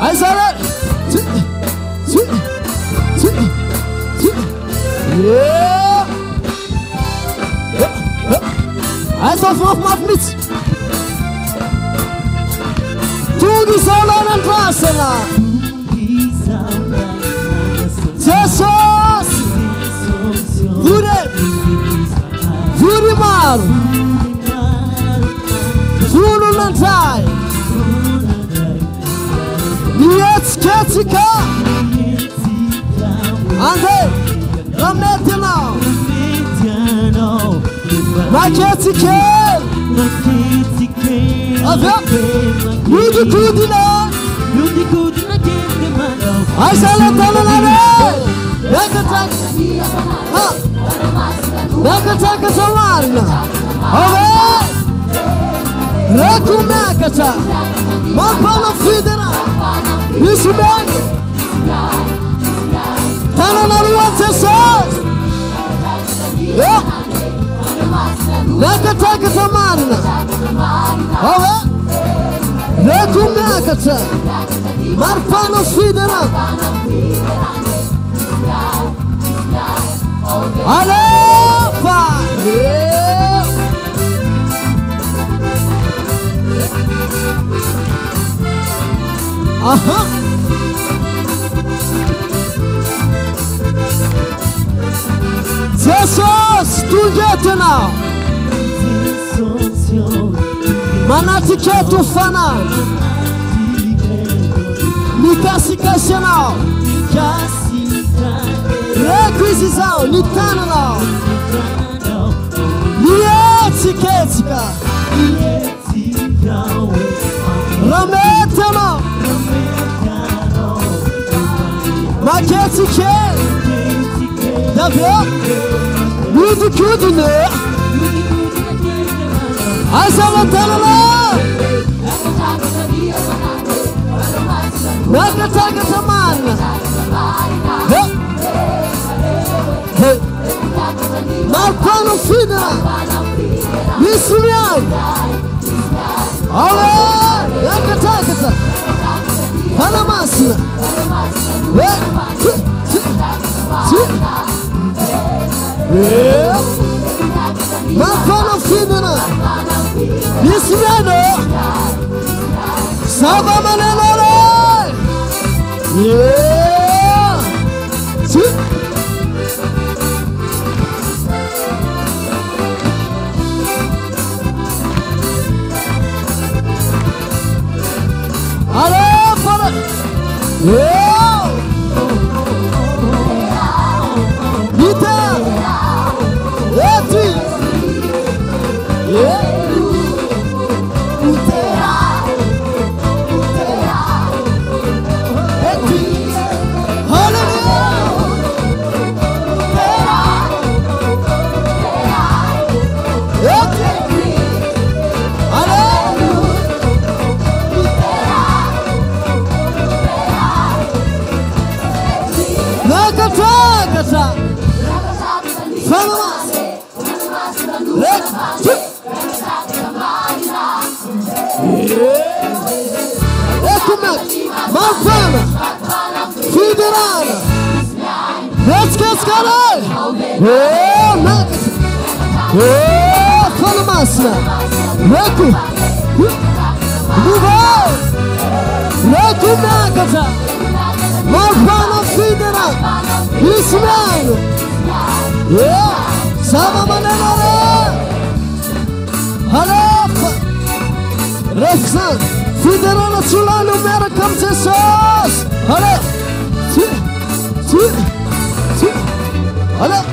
I said it. Yeah. I saw off my feet. To the solar and Trasana. Jesus. Furi maru. Furu nantai. Niets ketika. Ande. Ramete now. Maketike. Avya. Yudi kudina. I said it. Nakataka sawana. Ove. Rekumekata. Mapana fidera. Yisuben. Tananaruate sauce. Yeah. Nakataka sawana. Ove. Rekumekata. Mapana fidera. Alefa. Yeah. Jesus, tu get now. Manatiketu fana. Nikasi now. Requisizao, nitana now. Nietiketika. Rametano. Maketike. Davio. Mudu kudune. Asalatana. Nakataka samana. Hey. Malpano fina. Misrian. Ale. Nakataka. Panamasina. Yeah. Malpano fina. Misriano. Saba manelore. Yeah. Allez, para. Yeah. Vita. Eti. Yeah. Let's get started. Oh, Max. Oh, Panamasna. Reku. Move on. Reku Nakata. Mapana Fidera. Israel. Yeah. Sama Manelore. Halefa. Refsan. Fidera Sulano American Jesus. Hale. Allez.